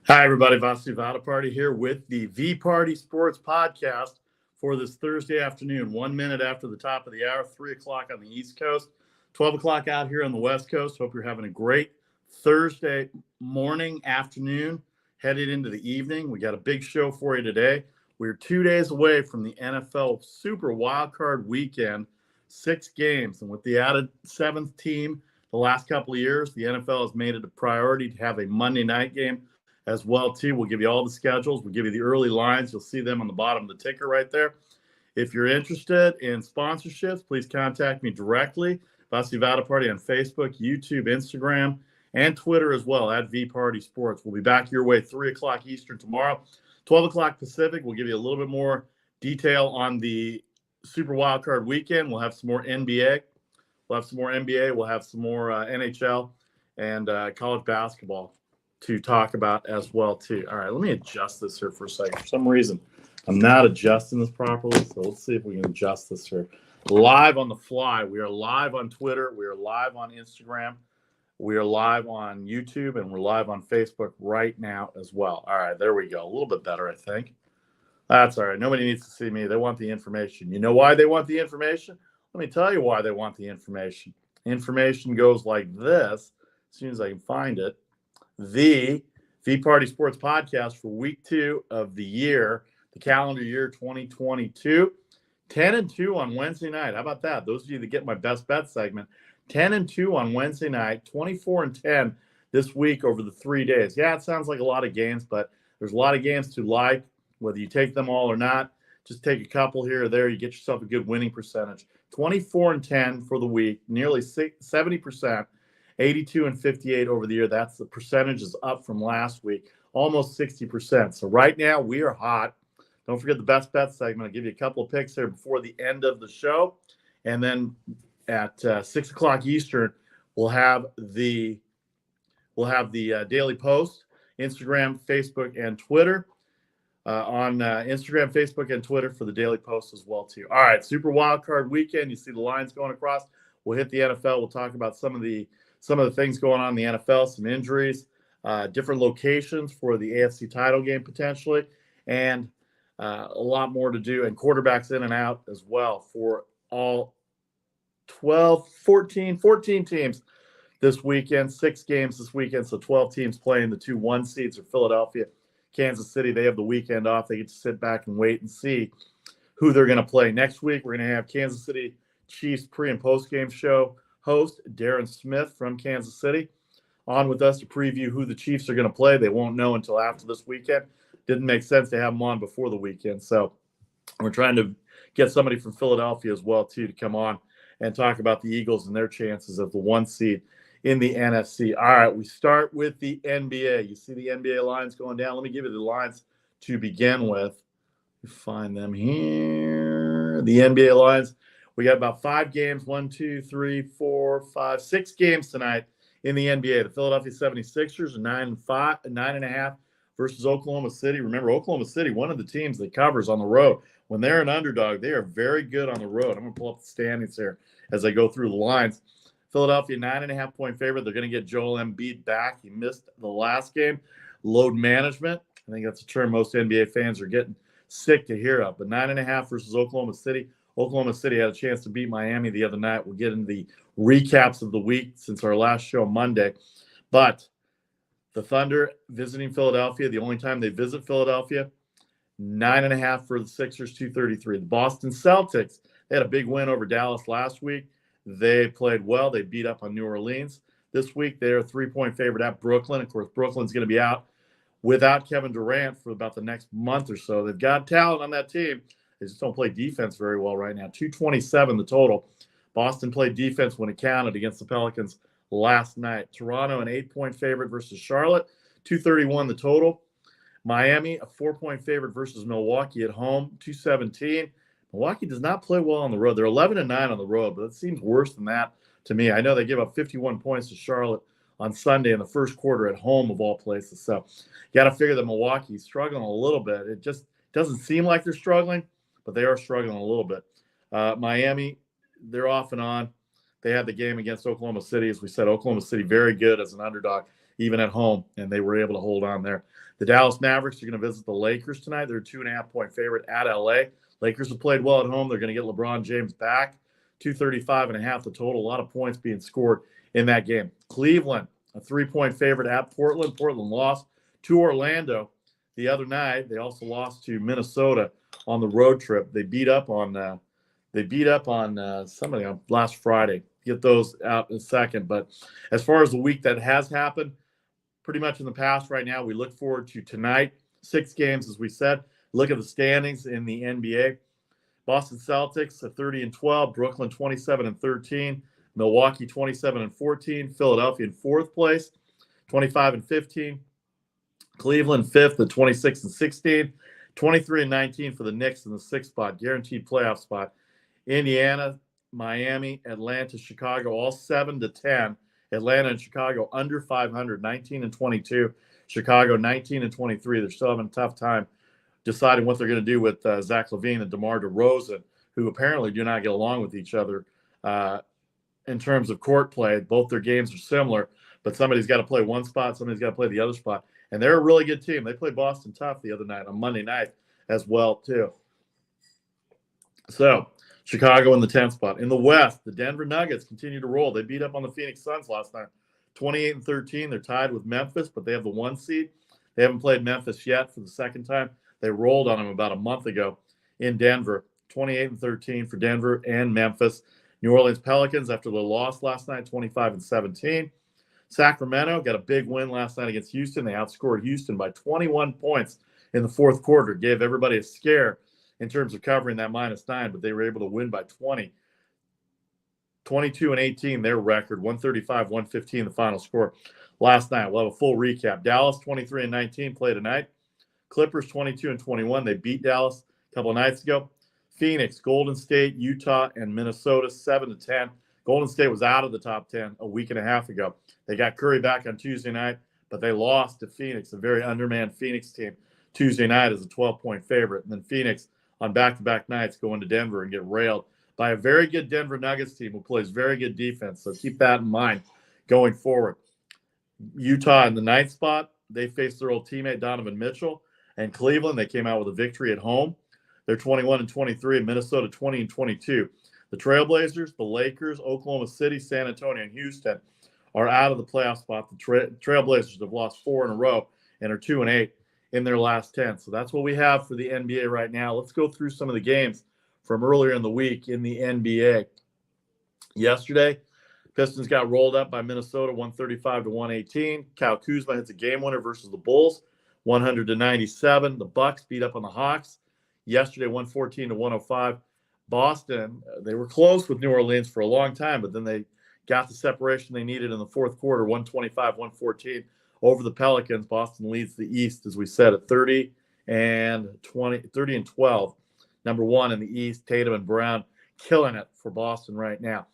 Hi, everybody. Vasu Party here with the VPartySports Podcast for this Thursday afternoon, 1 minute after the top of the hour, 3 o'clock on the East Coast, 12 o'clock out here on the West Coast. Hope you're having a great Thursday morning, afternoon, headed into the evening. We got a big show for you today. We're 2 days away from the NFL Super Wildcard Weekend, 6 games. And with the added 7th team the last couple of years, the NFL has made it a priority to have a Monday night game as well, too. We'll give you all the schedules. We'll give you the early lines. You'll see them on the bottom of the ticker right there. If you're interested in sponsorships, please contact me directly. Vasi Party on Facebook, YouTube, Instagram, and Twitter as well, at VPartySports. We'll be back your way 3 o'clock Eastern tomorrow, 12 o'clock Pacific. We'll give you a little bit more detail on the Super Wildcard Weekend. We'll have some more NBA. We'll have some more NBA. We'll have some more NHL and college basketball to talk about as well, too. All right, let me adjust this here for a second. For some reason, I'm not adjusting this properly, so let's see if we can adjust this here. Live on the fly. We are live on Twitter. We are live on Instagram. We are live on YouTube, and we're live on Facebook right now as well. All right, there we go. A little bit better, I think. That's all right. Nobody needs to see me. They want the information. You know why they want the information? Let me tell you why they want the information. Information goes like this, as soon as I can find it. The VPartySports Podcast for week 2 of the year, the calendar year 2022. 10-2 on Wednesday night. How about that? Those of you that get my best bet segment, 10-2 on Wednesday night, 24-10 this week over the 3 days. Yeah, it sounds like a lot of games, but there's a lot of games to like, whether you take them all or not. Just take a couple here or there. You get yourself a good winning percentage. 24-10 for the week, nearly 70%. 82-58 over the year. That's the percentage is up from last week, almost 60%. So right now we are hot. Don't forget the best bet segment. I'll give you a couple of picks here before the end of the show. And then at 6 o'clock Eastern, we'll have the Daily Post, Instagram, Facebook, and Twitter. On Instagram, Facebook, and Twitter for the Daily Post as well, too. All right, Super Wildcard Weekend. You see the lines going across. We'll hit the NFL. We'll talk about some of the things going on in the NFL, some injuries, different locations for the AFC title game potentially, and a lot more to do, and quarterbacks in and out as well for all 14 teams this weekend, 6 games this weekend, so 12 teams playing. The 2 1 seeds are Philadelphia, Kansas City. They have the weekend off. They get to sit back and wait and see who they're going to play. Next week, we're going to have Kansas City Chiefs pre- and post-game show host Darren Smith from Kansas City on with us to preview who the Chiefs are going to play. They won't know until after this weekend. Didn't make sense to have them on before the weekend. So we're trying to get somebody from Philadelphia as well, too, to come on and talk about the Eagles and their chances of the 1 seed in the NFC. All right, we start with the NBA. You see the NBA lines going down. Let me give you the lines to begin with. Find them here. The NBA lines. We got about 5 games, 1, 2, 3, 4, 5, 6 games tonight in the NBA. The Philadelphia 76ers are 9.5 versus Oklahoma City. Remember, Oklahoma City, one of the teams that covers on the road. When they're an underdog, they are very good on the road. I'm going to pull up the standings here as I go through the lines. Philadelphia, 9.5-point favorite. They're going to get Joel Embiid back. He missed the last game. Load management. I think that's a term most NBA fans are getting sick to hear of. But 9.5 versus Oklahoma City. Oklahoma City had a chance to beat Miami the other night. We'll get into the recaps of the week since our last show Monday. But the Thunder visiting Philadelphia, the only time they visit Philadelphia, 9.5 for the Sixers, 233. The Boston Celtics, they had a big win over Dallas last week. They played well. They beat up on New Orleans. This week, they're a 3-point favorite at Brooklyn. Of course, Brooklyn's going to be out without Kevin Durant for about the next month or so. They've got talent on that team. They just don't play defense very well right now. 227 the total. Boston played defense when it counted against the Pelicans last night. Toronto, an 8-point favorite versus Charlotte. 231 the total. Miami, a 4-point favorite versus Milwaukee at home. 217. Milwaukee does not play well on the road. They're 11-9 on the road, but it seems worse than that to me. I know they give up 51 points to Charlotte on Sunday in the first quarter at home of all places. So you got to figure that Milwaukee's struggling a little bit. It just doesn't seem like they're struggling, but they are struggling a little bit. Miami, they're off and on. They had the game against Oklahoma City. As we said, Oklahoma City very good as an underdog. even at home, and they were able to hold on there. The Dallas Mavericks are going to visit the Lakers tonight. They're a 2.5-point favorite at LA. Lakers have played well at home. They're going to get LeBron James back. 235.5 the total. A lot of points being scored in that game. Cleveland, a 3-point favorite at Portland. Portland lost to Orlando the other night. They also lost to Minnesota on the road trip. They beat up on somebody on last Friday. Get those out in a second. But as far as the week that has happened, pretty much in the past right now, we look forward to tonight. 6 games, as we said. Look at the standings in the NBA. Boston Celtics, 30-12. Brooklyn, 27-13. Milwaukee, 27-14. Philadelphia in 4th place, 25-15. Cleveland, 5th at 26-16. 23-19 for the Knicks in the 6th spot, guaranteed playoff spot. Indiana, Miami, Atlanta, Chicago, all 7-10. Atlanta and Chicago under 500, 19-22. Chicago, 19-23. They're still having a tough time deciding what they're going to do with Zach LaVine and DeMar DeRozan, who apparently do not get along with each other in terms of court play. Both their games are similar, but somebody's got to play one spot, somebody's got to play the other spot. And they're a really good team. They played Boston tough the other night on Monday night as well, too. So, Chicago in the 10th spot. In the West, the Denver Nuggets continue to roll. They beat up on the Phoenix Suns last night, 28-13. They're tied with Memphis, but they have the 1 seed. They haven't played Memphis yet for the second time. They rolled on them about a month ago in Denver, 28-13 for Denver and Memphis. New Orleans Pelicans, after the loss last night, 25-17. Sacramento got a big win last night against Houston. They outscored Houston by 21 points in the 4th quarter. Gave everybody a scare in terms of covering that -9, but they were able to win by 20. 22-18, their record. 135-115, the final score last night. We'll have a full recap. Dallas, 23-19, play tonight. Clippers, 22-21. They beat Dallas a couple of nights ago. Phoenix, Golden State, Utah, and Minnesota, 7-10. Golden State was out of the top 10 a week and a half ago. They got Curry back on Tuesday night, but they lost to Phoenix, a very undermanned Phoenix team, Tuesday night as a 12-point favorite. And then Phoenix on back-to-back nights go into Denver and get railed by a very good Denver Nuggets team who plays very good defense. So keep that in mind going forward. Utah in the 9th spot, they faced their old teammate Donovan Mitchell. And Cleveland, they came out with a victory at home. They're 21-23, and Minnesota 20-22. The Trailblazers, the Lakers, Oklahoma City, San Antonio, and Houston are out of the playoff spot. The Trailblazers have lost 4 in a row and are 2-8 in their last 10. So that's what we have for the NBA right now. Let's go through some of the games from earlier in the week in the NBA. Yesterday, Pistons got rolled up by Minnesota 135-118. Kyle Kuzma hits a game winner versus the Bulls, 100-97. The Bucks beat up on the Hawks yesterday, 114-105. Boston, they were close with New Orleans for a long time, but then they got the separation they needed in the 4th quarter, 125-114 over the Pelicans. Boston leads the East, as we said, at 30-12. Number 1 in the East, Tatum and Brown killing it for Boston right now.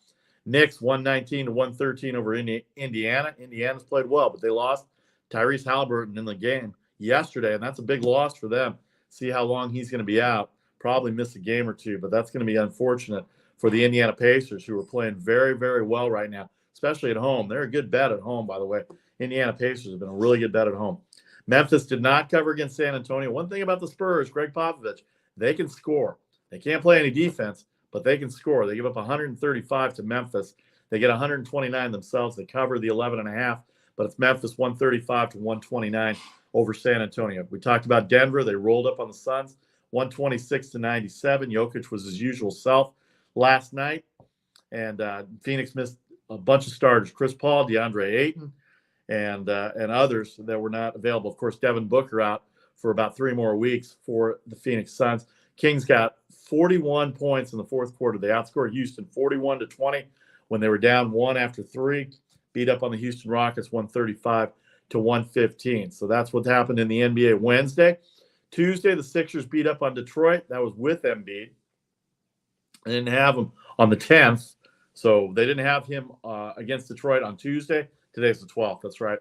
Knicks 119-113 over Indiana. Indiana's played well, but they lost Tyrese Halliburton in the game yesterday, and that's a big loss for them. See how long he's going to be out. Probably miss a game or two, but that's going to be unfortunate for the Indiana Pacers, who are playing very, very well right now, especially at home. They're a good bet at home, by the way. Indiana Pacers have been a really good bet at home. Memphis did not cover against San Antonio. One thing about the Spurs, Greg Popovich, they can score. They can't play any defense, but they can score. They give up 135 to Memphis. They get 129 themselves. They cover the 11.5, but it's Memphis 135-129 over San Antonio. We talked about Denver. They rolled up on the Suns, 126-97. Jokic was his usual self last night. And Phoenix missed a bunch of starters, Chris Paul, DeAndre Ayton, and others that were not available. Of course, Devin Booker out for about 3 more weeks for the Phoenix Suns. Kings got 41 points in the 4th quarter. They outscored Houston 41-20 when they were down 1 after 3. Beat up on the Houston Rockets 135-115. So that's what happened in the NBA Wednesday. Tuesday, the Sixers beat up on Detroit. That was with Embiid. They didn't have him on the 10th. So they didn't have him against Detroit on Tuesday. Today's the 12th. That's right.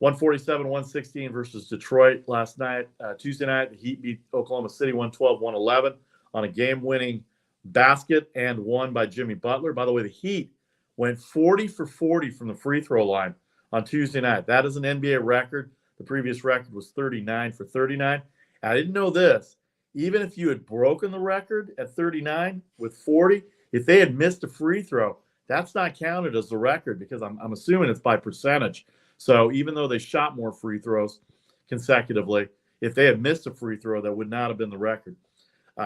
147-116 versus Detroit last night. Tuesday night, the Heat beat Oklahoma City 112-111 on a game-winning basket and one by Jimmy Butler. By the way, the Heat went 40 for 40 from the free throw line on Tuesday night. That is an NBA record. The previous record was 39 for 39. I didn't know this. Even if you had broken the record at 39 with 40, if they had missed a free throw, that's not counted as the record because I'm assuming it's by percentage. So even though they shot more free throws consecutively, if they had missed a free throw, that would not have been the record.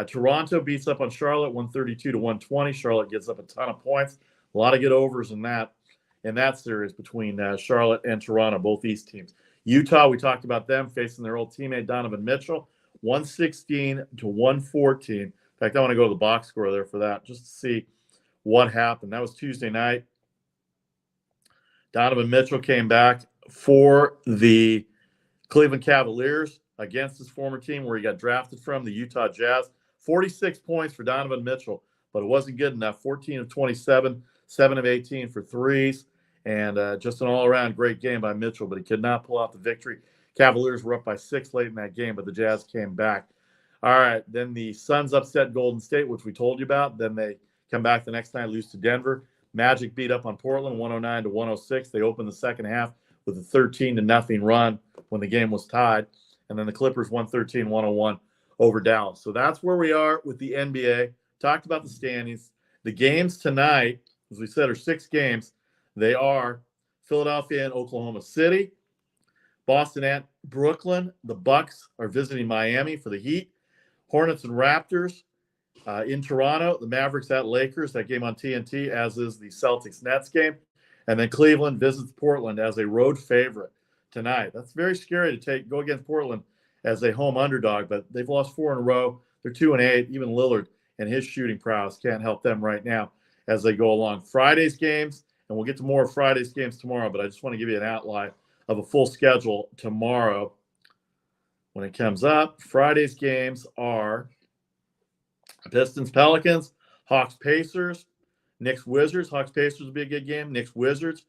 Toronto beats up on Charlotte 132 to 120. Charlotte gets up a ton of points. A lot of good overs in that series between Charlotte and Toronto, both East teams. Utah, we talked about them facing their old teammate Donovan Mitchell, 116 to 114. In fact, I want to go to the box score there for that just to see what happened. That was Tuesday night. Donovan Mitchell came back for the Cleveland Cavaliers against his former team where he got drafted from, the Utah Jazz. 46 points for Donovan Mitchell, but it wasn't good enough. 14 of 27, 7 of 18 for threes, and just an all-around great game by Mitchell, but he could not pull out the victory. Cavaliers were up by 6 late in that game, but the Jazz came back. All right, then the Suns upset Golden State, which we told you about. Then they come back the next night, lose to Denver. Magic beat up on Portland, 109 to 106. They opened the second half with a 13-0 run when the game was tied. And then the Clippers 113-101 over Dallas. So that's where we are with the NBA. Talked about the standings. The games tonight, as we said, are 6 games. They are Philadelphia and Oklahoma City, Boston at Brooklyn. The Bucks are visiting Miami for the Heat. Hornets and Raptors in Toronto. The Mavericks at Lakers. That game on TNT, as is the Celtics-Nets game. And then Cleveland visits Portland as a road favorite tonight. That's very scary to go against Portland as a home underdog, but they've lost 4 in a row. They're 2-8. Even Lillard and his shooting prowess can't help them right now as they go along. Friday's games, and we'll get to more of Friday's games tomorrow, but I just want to give you an outline of a full schedule tomorrow when it comes up. Friday's games are Pistons, Pelicans, Hawks, Pacers, Knicks, Wizards. Hawks, Pacers will be a good game. Knicks, Wizards.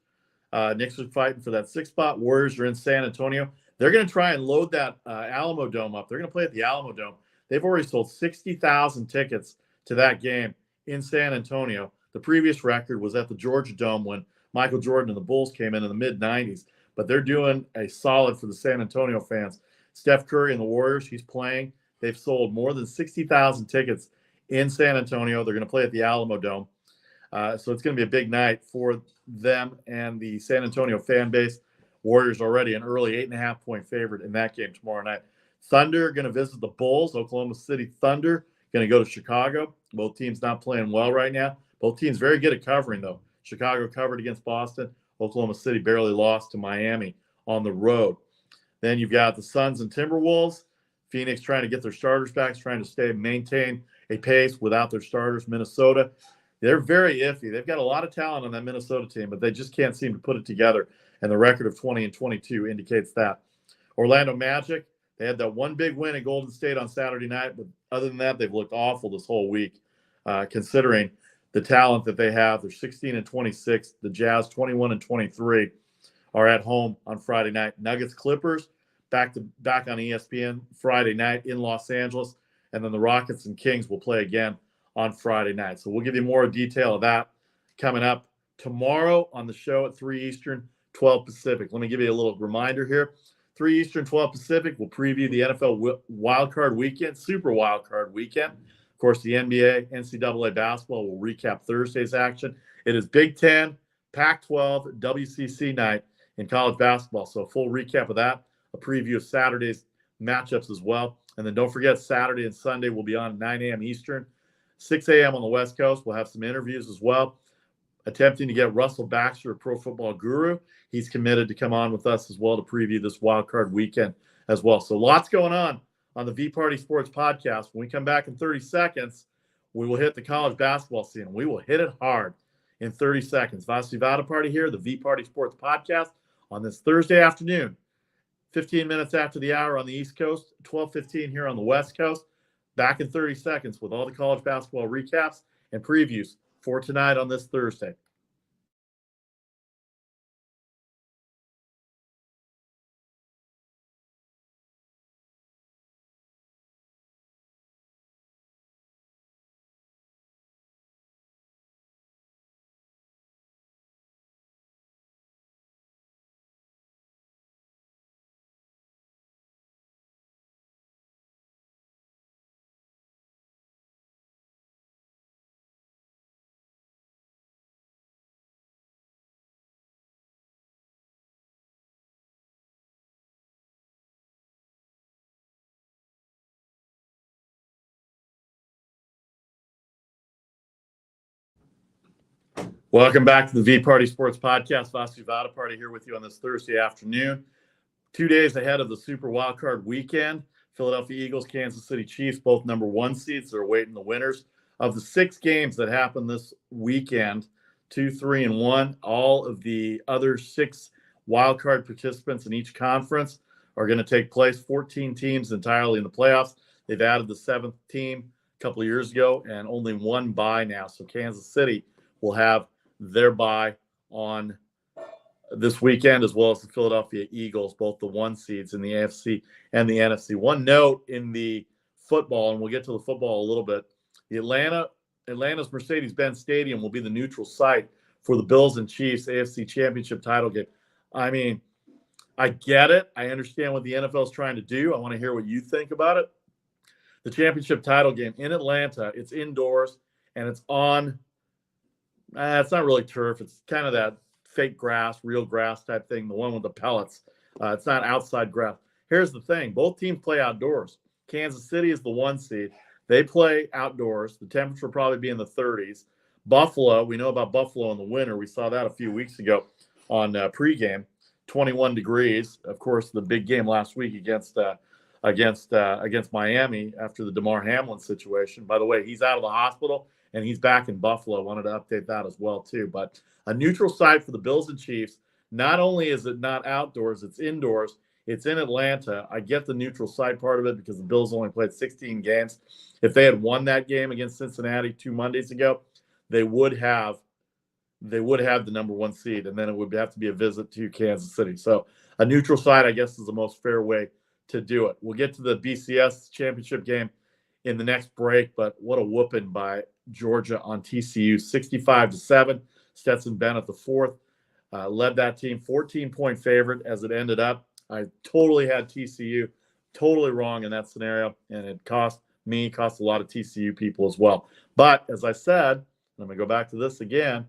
Knicks are fighting for that 6th spot. Warriors are in San Antonio. They're going to try and load that Alamo Dome up. They're going to play at the Alamo Dome. They've already sold 60,000 tickets to that game in San Antonio. The previous record was at the Georgia Dome when Michael Jordan and the Bulls came in the mid-'90s. But they're doing a solid for the San Antonio fans. Steph Curry and the Warriors, he's playing. They've sold more than 60,000 tickets in San Antonio. They're going to play at the Alamo Dome. So it's going to be a big night for them and the San Antonio fan base. Warriors already an early 8.5-point favorite in that game tomorrow night. Thunder going to visit the Bulls. Oklahoma City Thunder going to go to Chicago. Both teams not playing well right now. Both teams very good at covering, though. Chicago covered against Boston. Oklahoma City barely lost to Miami on the road. Then you've got the Suns and Timberwolves. Phoenix trying to get their starters back, trying to maintain a pace without their starters. Minnesota, they're very iffy. They've got a lot of talent on that Minnesota team, but they just can't seem to put it together. And the record of 20-22 indicates that. Orlando Magic, they had that one big win at Golden State on Saturday night, but other than that, they've looked awful this whole week, considering the talent that they have. They're 16-26. The Jazz, 21-23, are at home on Friday night. Nuggets Clippers, back on ESPN Friday night in Los Angeles. And then the Rockets and Kings will play again on Friday night. So we'll give you more detail of that coming up tomorrow on the show at 3 Eastern, 12 Pacific. Let me give you a little reminder here. 3 Eastern, 12 Pacific, we'll preview the NFL wildcard weekend, Super Wildcard weekend. Of course, the NBA, NCAA basketball will recap Thursday's action. It is Big Ten, Pac-12, WCC night in college basketball. So a full recap of that, a preview of Saturday's matchups as well. And then don't forget, Saturday and Sunday will be on 9 a.m. Eastern, 6 a.m. on the West Coast. We'll have some interviews as well. Attempting to get Russell Baxter, a Pro Football Guru. He's committed to come on with us as well to preview this wild card weekend as well. So lots going on the VPartySports Podcast. When we come back in 30 seconds, we will hit the college basketball scene. We will hit it hard in 30 seconds. Vasi Party here, the VPartySports Podcast on this Thursday afternoon, 15 minutes after the hour on the East Coast, 12:15 here on the West Coast. Back in 30 seconds with all the college basketball recaps and previews for tonight on this Thursday. Welcome back to the V Party Sports Podcast. Vasu VParty here with you on this Thursday afternoon. 2 days ahead of the Super Wildcard weekend, Philadelphia Eagles, Kansas City Chiefs, both number one seeds. They're awaiting the winners of the 6 games that happen this weekend, 2, 3, and 1. All of the other 6 wildcard participants in each conference are going to take place. 14 teams entirely in the playoffs. They've added the 7th team a couple of years ago and only one bye now. So Kansas City will have their bye on this weekend, as well as the Philadelphia Eagles, both the 1 seeds in the AFC and the NFC. One note in the football, and we'll get to the football a little bit, Atlanta's Mercedes-Benz Stadium will be the neutral site for the Bills and Chiefs AFC Championship title game. I mean, I get it. I understand what the NFL is trying to do. I want to hear what you think about it. The championship title game in Atlanta, it's indoors, and it's on it's not really turf. It's kind of that fake grass, real grass type thing, the one with the pellets. It's not outside grass. Here's the thing. Both teams play outdoors. Kansas City is the 1 seed. They play outdoors. The temperature will probably be in the 30s. Buffalo, we know about Buffalo in the winter. We saw that a few weeks ago on pregame, 21 degrees. Of course, the big game last week against Miami after the DeMar Hamlin situation. By the way, he's out of the hospital and he's back in Buffalo. Wanted to update that as well too. But a neutral site for the Bills and Chiefs. Not only is it not outdoors, it's indoors. It's in Atlanta. I get the neutral site part of it because the Bills only played 16 games. If they had won that game against Cincinnati 2 Mondays ago, they would have the number 1 seed, and then it would have to be a visit to Kansas City. So a neutral site, I guess, is the most fair way to do it. We'll get to the BCS championship game in the next break, but what a whooping by Georgia on TCU, 65-7. Stetson Bennett, the 4th, led that team, 14-point favorite as it ended up. I totally had TCU totally wrong in that scenario, and it cost a lot of TCU people as well. But as I said, I'm going to go back to this again.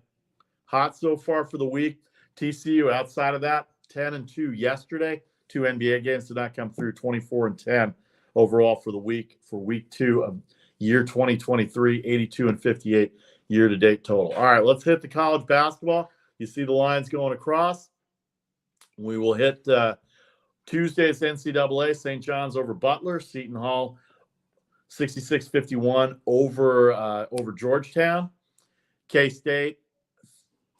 Hot so far for the week. TCU outside of that, 10-2 yesterday. 2 NBA games did not come through, 24-10 overall for the week, for week 2 of year 2023, 82-58 year-to-date total. All right, let's hit the college basketball. You see the lines going across. We will hit Tuesday's NCAA, St. John's over Butler, Seton Hall 66-51 over Georgetown. K-State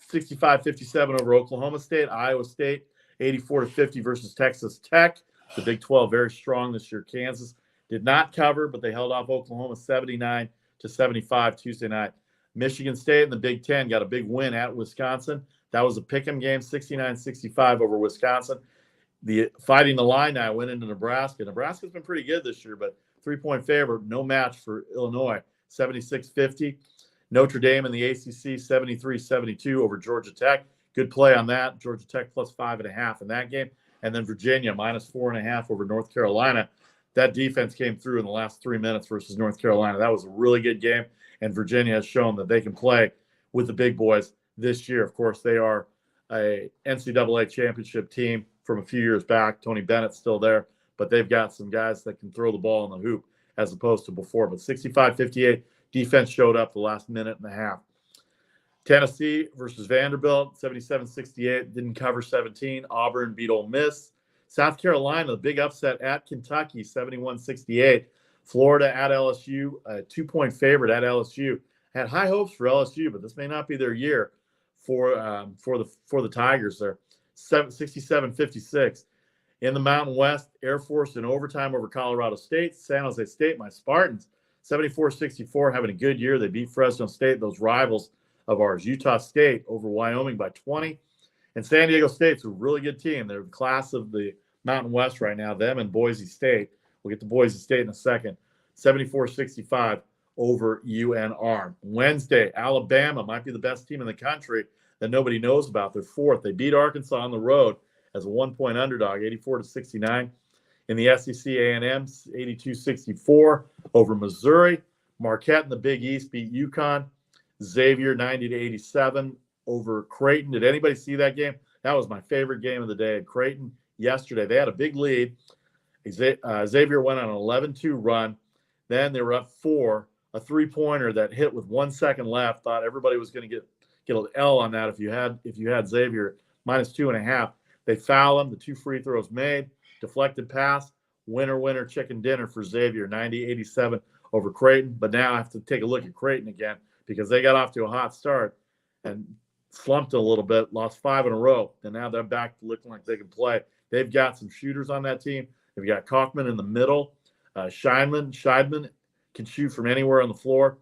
65-57 over Oklahoma State. Iowa State 84-50 versus Texas Tech. The Big 12 very strong this year. Kansas did not cover, but they held off Oklahoma 79-75 Tuesday night. Michigan State in the Big 10 got a big win at Wisconsin. That was a pick'em game, 69-65 over Wisconsin. The Fighting Illini went into Nebraska. Nebraska's been pretty good this year, but 3-point favorite, no match for Illinois, 76-50. Notre Dame in the ACC, 73-72 over Georgia Tech. Good play on that. Georgia Tech plus 5.5 in that game. And then Virginia minus 4.5 over North Carolina. That defense came through in the last 3 minutes versus North Carolina. That was a really good game. And Virginia has shown that they can play with the big boys this year. Of course, they are a NCAA championship team from a few years back. Tony Bennett's still there, but they've got some guys that can throw the ball in the hoop as opposed to before. But 65-58, defense showed up the last minute and a half. Tennessee versus Vanderbilt, 77-68, didn't cover 17. Auburn beat Ole Miss. South Carolina, the big upset at Kentucky, 71-68. Florida at LSU, a 2-point favorite at LSU. Had high hopes for LSU, but this may not be their year for the Tigers there. 67-56. In the Mountain West, Air Force in overtime over Colorado State. San Jose State, my Spartans, 74-64, having a good year. They beat Fresno State, those rivals of ours. Utah State over Wyoming by 20. And San Diego State's a really good team. They're the class of the Mountain West right now, them and Boise State. We'll get to Boise State in a second. 74-65 over UNR. Wednesday, Alabama might be the best team in the country that nobody knows about. They're 4th. They beat Arkansas on the road as a 1-point underdog, 84-69. In the SEC, A&M, 82-64 over Missouri. Marquette in the Big East beat UConn. Xavier, 90-87 over Creighton. Did anybody see that game? That was my favorite game of the day at Creighton yesterday. They had a big lead. Xavier went on an 11-2 run. Then they were up 4, a 3-pointer that hit with 1 second left. Thought everybody was going to get an L on that if you had Xavier -2.5. They foul him. The 2 free throws made, deflected pass, winner chicken dinner for Xavier, 90-87 over Creighton. But now I have to take a look at Creighton again because they got off to a hot start and slumped a little bit, lost 5 in a row, and now they're back to looking like they can play. They've got some shooters on that team. They've got Kaufman in the middle. Scheidman can shoot from anywhere on the floor.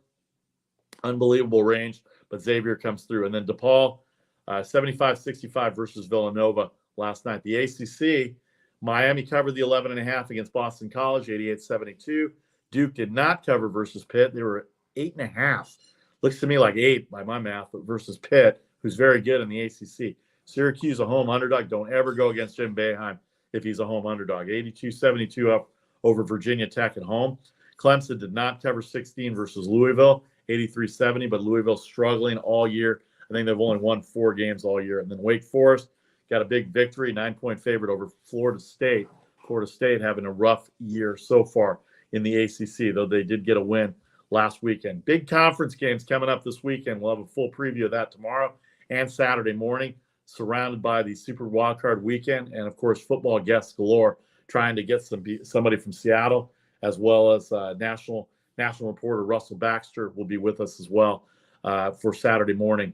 Unbelievable range, but Xavier comes through. And then DePaul, 75-65 versus Villanova last night. The ACC, Miami covered the 11.5 against Boston College, 88-72. Duke did not cover versus Pitt. They were 8.5. Looks to me like 8 by my math, but versus Pitt, who's very good in the ACC. Syracuse, a home underdog. Don't ever go against Jim Boeheim if he's a home underdog. 82-72 up over Virginia Tech at home. Clemson did not cover 16 versus Louisville, 83-70, but Louisville's struggling all year. I think they've only won 4 games all year. And then Wake Forest got a big victory, 9-point favorite over Florida State. Florida State having a rough year so far in the ACC, though they did get a win last weekend. Big conference games coming up this weekend. We'll have a full preview of that tomorrow and Saturday morning, surrounded by the Super Wildcard weekend and, of course, football guests galore, trying to get somebody from Seattle, as well as national reporter Russell Baxter will be with us as well for Saturday morning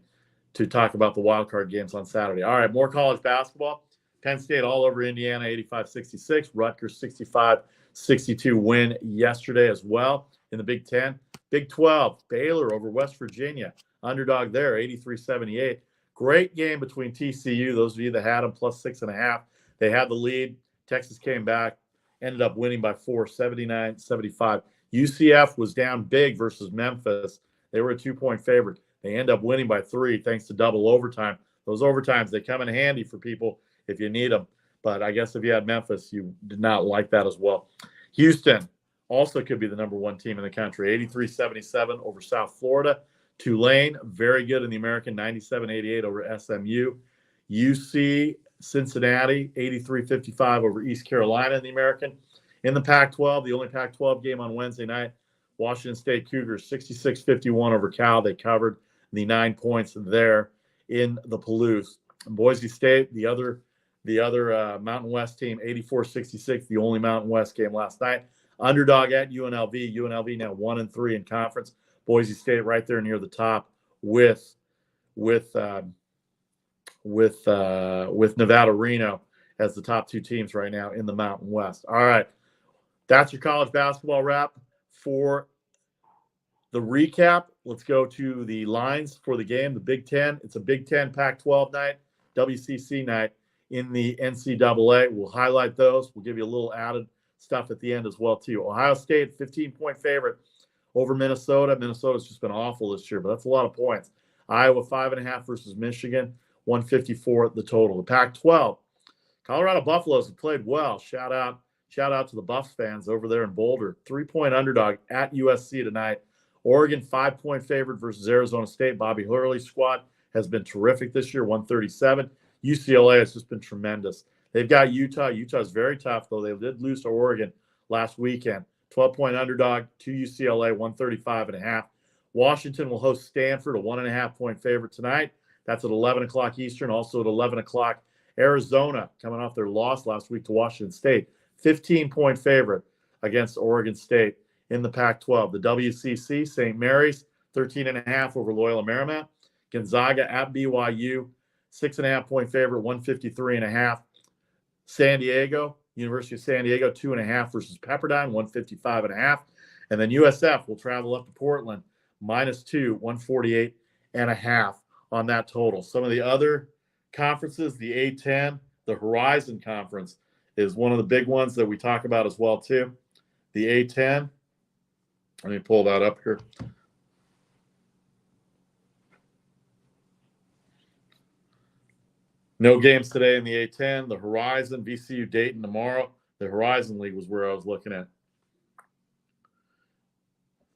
to talk about the wildcard games on Saturday. All right, more college basketball. Penn State all over Indiana, 85-66. Rutgers 65-62 win yesterday as well in the Big Ten. Big 12, Baylor over West Virginia. Underdog there, 83-78. Great game between TCU, those of you that had them, plus 6.5. They had the lead. Texas came back, ended up winning by 4, 79-75. UCF was down big versus Memphis. They were a 2-point favorite. They end up winning by 3 thanks to double overtime. Those overtimes, they come in handy for people if you need them. But I guess if you had Memphis, you did not like that as well. Houston also could be the number 1 team in the country, 83-77 over South Florida. Tulane, very good in the American, 97-88 over SMU. UC Cincinnati, 83-55 over East Carolina in the American. In the Pac-12, the only Pac-12 game on Wednesday night, Washington State Cougars, 66-51 over Cal. They covered the 9 points there in the Palouse. Boise State, the other Mountain West team, 84-66, the only Mountain West game last night. Underdog at UNLV. UNLV now 1-3 in conference. Boise State right there near the top with Nevada Reno as the top 2 teams right now in the Mountain West. All right, that's your college basketball wrap. For the recap, let's go to the lines for the game. The Big Ten, it's a Big Ten Pac-12 night, WCC night in the NCAA. We'll highlight those. We'll give you a little added stuff at the end as well, too. Ohio State, 15-point favorite over Minnesota. Minnesota's just been awful this year, but that's a lot of points. Iowa, 5.5 versus Michigan, 154 the total. The Pac-12, Colorado Buffaloes have played well. Shout out to the Buffs fans over there in Boulder. 3-point underdog at USC tonight. Oregon, 5-point favorite versus Arizona State. Bobby Hurley's squad has been terrific this year, 137. UCLA has just been tremendous. They've got Utah. Utah's very tough, though. They did lose to Oregon last weekend. 12-point underdog to UCLA, 135.5. Washington will host Stanford, a 1.5-point favorite tonight. That's at 11 o'clock Eastern. Also at 11 o'clock, Arizona, coming off their loss last week to Washington State. 15-point favorite against Oregon State in the Pac-12. The WCC, St. Mary's, 13.5 over Loyola Marymount. Gonzaga at BYU, 6.5-point favorite, 153.5. San Diego, University of San Diego, 2.5 versus Pepperdine, 155.5. And then USF will travel up to Portland, -2, 148.5 on that total. Some of the other conferences, the A10, the Horizon Conference is one of the big ones that we talk about as well, too. The A10, let me pull that up here. No games today in the A10. The Horizon, VCU Dayton tomorrow. The Horizon League was where I was looking at.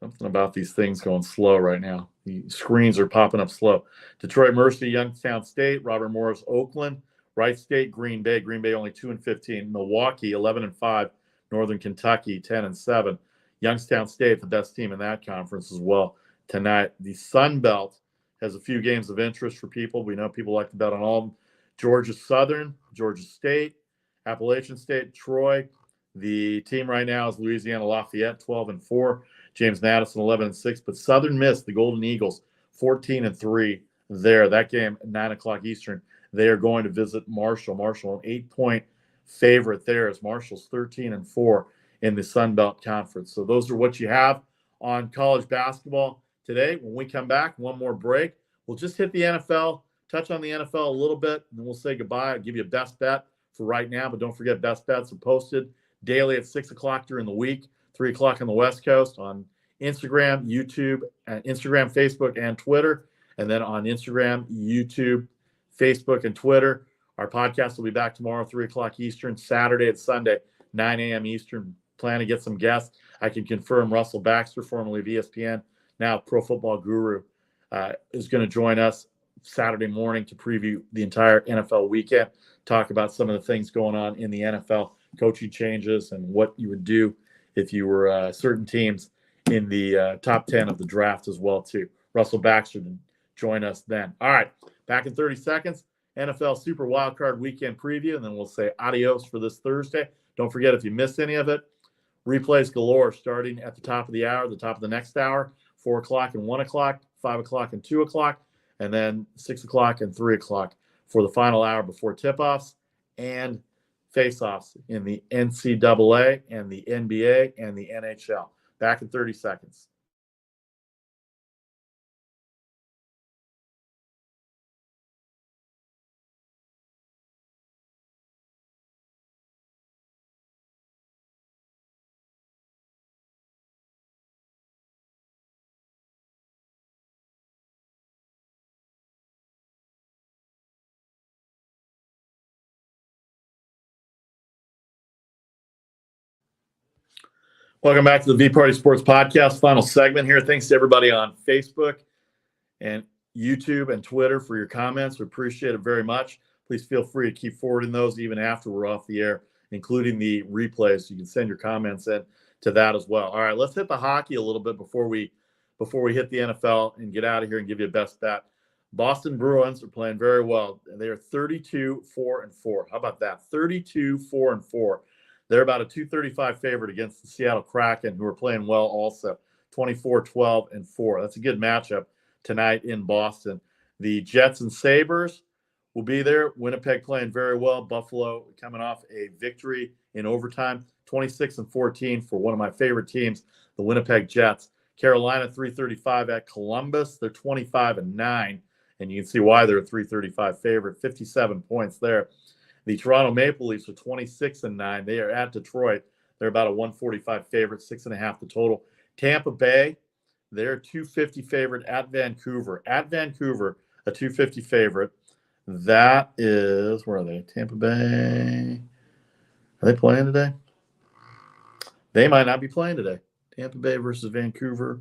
Something about these things going slow right now. The screens are popping up slow. Detroit Mercy, Youngstown State, Robert Morris, Oakland, Wright State, Green Bay. Green Bay only 2-15. Milwaukee, 11-5. Northern Kentucky, 10-7. Youngstown State, the best team in that conference as well tonight. The Sun Belt has a few games of interest for people. We know people like to bet on all of them. Georgia Southern, Georgia State, Appalachian State, Troy. The team right now is Louisiana Lafayette, 12-4. James Madison, 11-6. But Southern Miss, the Golden Eagles, 14-3 there. That game at 9 o'clock Eastern. They are going to visit Marshall. Marshall, an 8-point favorite there, as Marshall's 13-4 in the Sun Belt Conference. So those are what you have on college basketball today. When we come back, one more break. We'll just hit the NFL, touch on the NFL a little bit, and then we'll say goodbye. I'll give you a best bet for right now, but don't forget best bets are posted daily at 6 o'clock during the week, 3 o'clock on the West Coast on Instagram, YouTube, Instagram, Facebook, and Twitter. And then on Instagram, YouTube, Facebook, and Twitter. Our podcast will be back tomorrow, 3 o'clock Eastern, Saturday and Sunday, 9 a.m. Eastern. Plan to get some guests. I can confirm Russell Baxter, formerly of ESPN, now Pro Football Guru, is going to join us Saturday morning to preview the entire NFL weekend, talk about some of the things going on in the NFL, coaching changes, and what you would do if you were certain teams in the top 10 of the draft as well, too. Russell Baxter to join us then. All right, back in 30 seconds, NFL Super Wildcard Weekend preview, and then we'll say adios for this Thursday. Don't forget, if you missed any of it, replays galore starting at the top of the hour, the top of the next hour, 4 o'clock and 1 o'clock, 5 o'clock and 2 o'clock, and then 6 o'clock and 3 o'clock for the final hour before tip-offs and face-offs in the NCAA and the NBA and the NHL. Back in 30 seconds. Welcome back to the VParty Sports Podcast. Final segment here. Thanks to everybody on Facebook and YouTube and Twitter for your comments. We appreciate it very much. Please feel free to keep forwarding those even after we're off the air, including the replays. You can send your comments in to that as well. All right, let's hit the hockey a little bit before we hit the NFL and get out of here and give you a best bet. Boston Bruins are playing very well. They are 32-4-4. How about that? 32-4-4. They're about a 235 favorite against the Seattle Kraken, who are playing well also, 24-12-4. That's a good matchup tonight in Boston. The Jets and Sabres will be there. Winnipeg playing very well. Buffalo coming off a victory in overtime, 26-14 for one of my favorite teams, the Winnipeg Jets. Carolina 335 at Columbus. They're 25-9, and you can see why they're a 335 favorite, 57 points there. The Toronto Maple Leafs are 26-9. They are at Detroit. They're about a 145 favorite, 6.5 the total. Tampa Bay, they're a 250 favorite at Vancouver. At Vancouver, a 250 favorite. That is, where are they? Tampa Bay. Are they playing today? They might not be playing today. Tampa Bay versus Vancouver.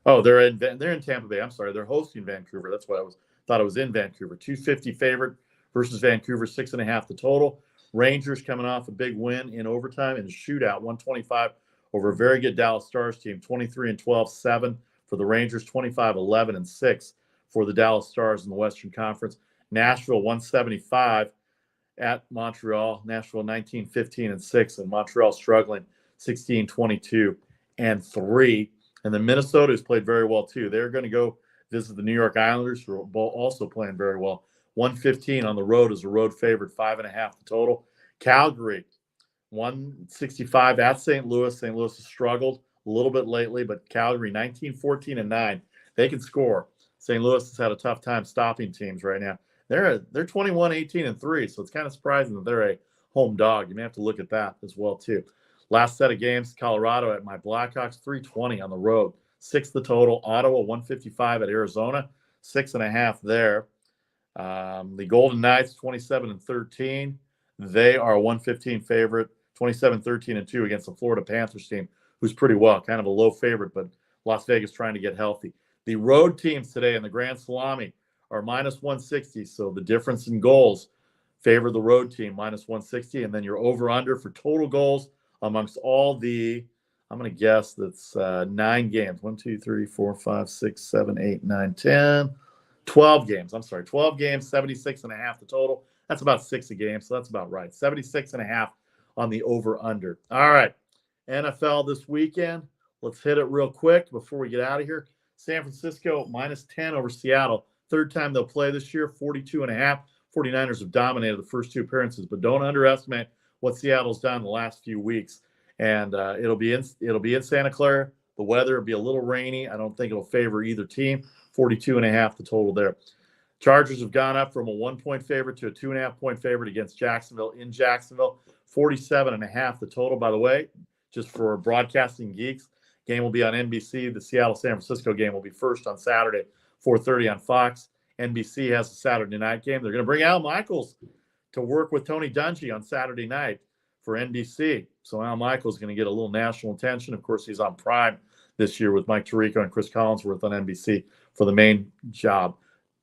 Oh, they're in Tampa Bay. I'm sorry. They're hosting Vancouver. That's what thought it was in Vancouver. 250 favorite versus Vancouver, 6.5 the total. Rangers coming off a big win in overtime in a shootout, 125 over a very good Dallas Stars team, 23-12-7 for the Rangers, 25-11-6 for the Dallas Stars in the Western Conference. Nashville, 175 at Montreal. Nashville, 19-15-6, and Montreal struggling, 16-22-3. And then Minnesota has played very well too. They're going to go visit the New York Islanders, who are also playing very well. 115 on the road is a road favorite, 5.5 the total. Calgary, 165 at St. Louis. St. Louis has struggled a little bit lately, but Calgary, 19-14-9. They can score. St. Louis has had a tough time stopping teams right now. They're 21-18-3, so it's kind of surprising that they're a home dog. You may have to look at that as well, too. Last set of games, Colorado at my Blackhawks, 320 on the road, 6 the total. Ottawa, 155 at Arizona, 6.5 there. The Golden Knights, 27-13. They are a 115 favorite, 27-13-2 against the Florida Panthers team, who's pretty well, kind of a low favorite, but Las Vegas trying to get healthy. The road teams today in the Grand Salami are minus 160, so the difference in goals favor the road team, minus 160, and then your over-under for total goals amongst all the, I'm going to guess that's 9 games. 1, 2, 3, 4, 5, 6, 7, 8, 9, 10. 12 games. I'm sorry, 12 games, 76.5 the total. That's about 6 a game, so that's about right. 76.5 on the over-under. All right, NFL this weekend. Let's hit it real quick before we get out of here. San Francisco -10 over Seattle. Third time they'll play this year, 42.5. 49ers have dominated the first 2 appearances, but don't underestimate what Seattle's done the last few weeks. And it'll be in Santa Clara. The weather will be a little rainy. I don't think it'll favor either team. 42.5 the total there. Chargers have gone up from a 1-point favorite to a 2.5-point favorite against Jacksonville in Jacksonville. 47.5 the total, by the way, just for broadcasting geeks. Game will be on NBC. The Seattle-San Francisco game will be first on Saturday, 4:30 on Fox. NBC has a Saturday night game. They're going to bring Al Michaels to work with Tony Dungy on Saturday night for NBC. So Al Michaels is going to get a little national attention. Of course, he's on Prime this year with Mike Tirico and Chris Collinsworth on NBC for the main job.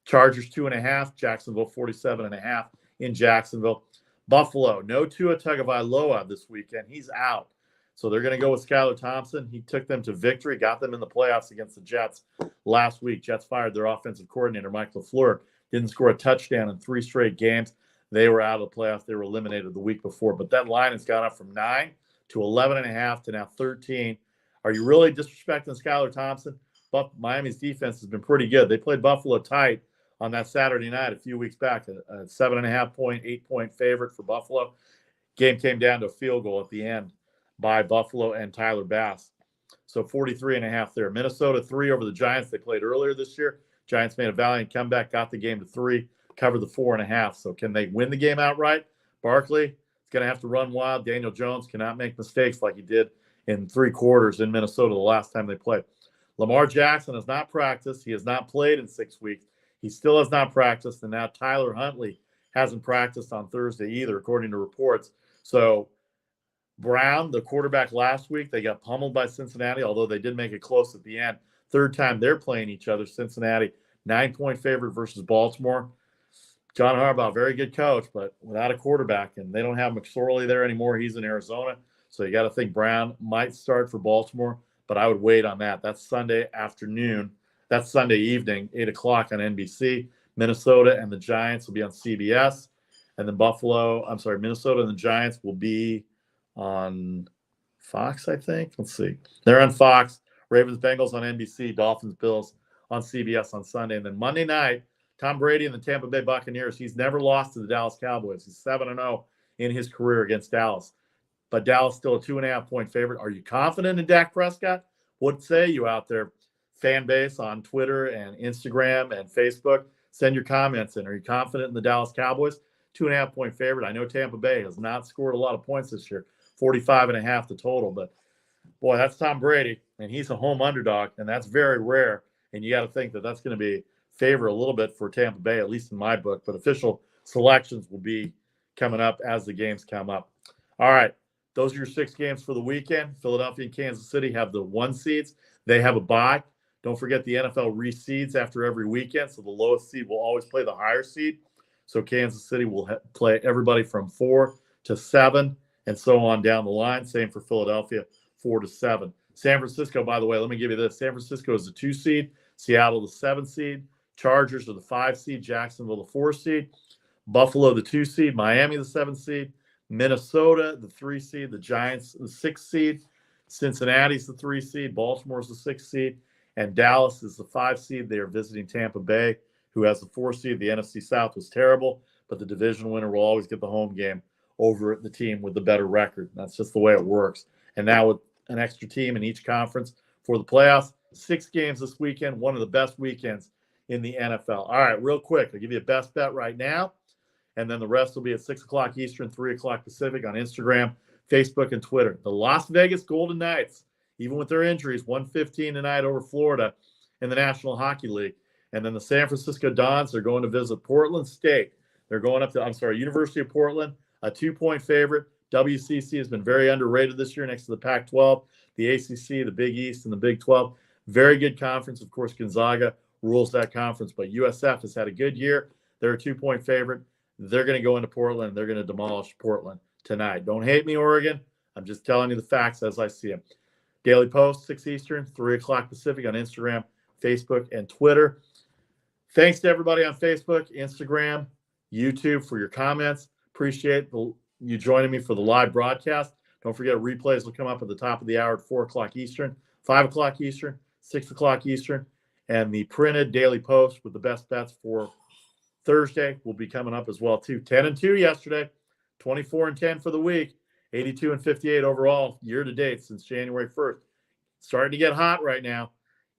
Chargers 2.5, Jacksonville 47.5 in Jacksonville. Buffalo, no Tua Tagovailoa this weekend. He's out. So they're going to go with Skylar Thompson. He took them to victory, got them in the playoffs against the Jets last week. Jets fired their offensive coordinator, Mike LaFleur. Didn't score a touchdown in 3 straight games. They were out of the playoffs. They were eliminated the week before. But that line has gone up from 9 to 11.5 to now 13. Are you really disrespecting Skylar Thompson? But Miami's defense has been pretty good. They played Buffalo tight on that Saturday night a few weeks back, a 7.5-point, 8-point favorite for Buffalo. Game came down to a field goal at the end by Buffalo and Tyler Bass. So 43.5 there. Minnesota 3 over the Giants. They played earlier this year. Giants made a valiant comeback, got the game to 3, covered the 4.5. So can they win the game outright? Barkley is going to have to run wild. Daniel Jones cannot make mistakes like he did in 3 quarters in Minnesota the last time they played. Lamar Jackson has not practiced. He has not played in 6 weeks. He still has not practiced. And now Tyler Huntley hasn't practiced on Thursday either, according to reports. So Brown, the quarterback last week, they got pummeled by Cincinnati, although they did make it close at the end. Third time they're playing each other. Cincinnati, 9-point favorite versus Baltimore. John Harbaugh, very good coach, but without a quarterback, and they don't have McSorley there anymore. He's in Arizona. So you got to think Brown might start for Baltimore, but I would wait on that. That's Sunday afternoon. That's Sunday evening, 8 o'clock on NBC. Minnesota and the Giants will be on CBS. And then Minnesota and the Giants will be on Fox, I think. Let's see. They're on Fox. Ravens, Bengals on NBC. Dolphins, Bills on CBS on Sunday. And then Monday night, Tom Brady and the Tampa Bay Buccaneers. He's never lost to the Dallas Cowboys. He's 7-0 in his career against Dallas. But Dallas still a 2.5-point favorite. Are you confident in Dak Prescott? What say you out there, fan base on Twitter and Instagram and Facebook? Send your comments in. Are you confident in the Dallas Cowboys? 2.5-point favorite. I know Tampa Bay has not scored a lot of points this year. 45.5 the total. But, boy, that's Tom Brady, and he's a home underdog, and that's very rare. And you got to think that that's going to be favor a little bit for Tampa Bay, at least in my book. But official selections will be coming up as the games come up. All right. Those are your 6 games for the weekend. Philadelphia and Kansas City have the 1 seeds. They have a bye. Don't forget the NFL reseeds after every weekend, so the lowest seed will always play the higher seed. So Kansas City will play everybody from 4 to 7 and so on down the line. Same for Philadelphia, 4 to 7. San Francisco, by the way, let me give you this. San Francisco is the 2 seed. Seattle, the 7 seed. Chargers are the 5 seed. Jacksonville, the 4 seed. Buffalo, the 2 seed. Miami, the 7 seed. Minnesota, the 3 seed. The Giants, the 6 seed. Cincinnati's the 3 seed. Baltimore's the 6 seed. And Dallas is the 5 seed. They are visiting Tampa Bay, who has the 4 seed. The NFC South was terrible, but the division winner will always get the home game over the team with the better record. That's just the way it works. And now with an extra team in each conference for the playoffs, 6 games this weekend, one of the best weekends in the NFL. All right, real quick, I'll give you a best bet right now. And then the rest will be at 6 o'clock Eastern, 3 o'clock Pacific on Instagram, Facebook, and Twitter. The Las Vegas Golden Knights, even with their injuries, 115 tonight over Florida in the National Hockey League. And then the San Francisco Dons are going to visit Portland State. They're going up to, University of Portland, a 2-point favorite. WCC has been very underrated this year next to the Pac-12, the ACC, the Big East, and the Big 12. Very good conference. Of course, Gonzaga rules that conference, but USF has had a good year. They're a 2-point favorite. They're going to go into Portland. They're going to demolish Portland tonight. Don't hate me, Oregon. I'm just telling you the facts as I see them. Daily Post, 6 Eastern, 3 o'clock Pacific on Instagram, Facebook, and Twitter. Thanks to everybody on Facebook, Instagram, YouTube for your comments. Appreciate you joining me for the live broadcast. Don't forget, replays will come up at the top of the hour at 4 o'clock Eastern, 5 o'clock Eastern, 6 o'clock Eastern, and the printed daily post with the best bets for Thursday will be coming up as well, too. 10-2 yesterday, 24-10 for the week, 82-58 overall year-to-date since January 1st. Starting to get hot right now.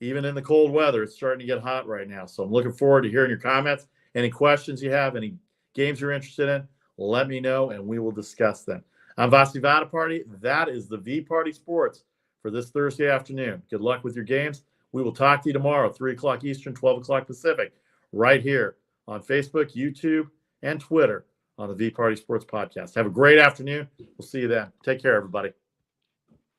Even in the cold weather, it's starting to get hot right now. So I'm looking forward to hearing your comments. Any questions you have, any games you're interested in, let me know, and we will discuss them. I'm Vasi VParty. That is the VParty Sports for this Thursday afternoon. Good luck with your games. We will talk to you tomorrow, 3 o'clock Eastern, 12 o'clock Pacific, right here on Facebook, YouTube, and Twitter on the VParty Sports Podcast. Have a great afternoon. We'll see you then. Take care, everybody.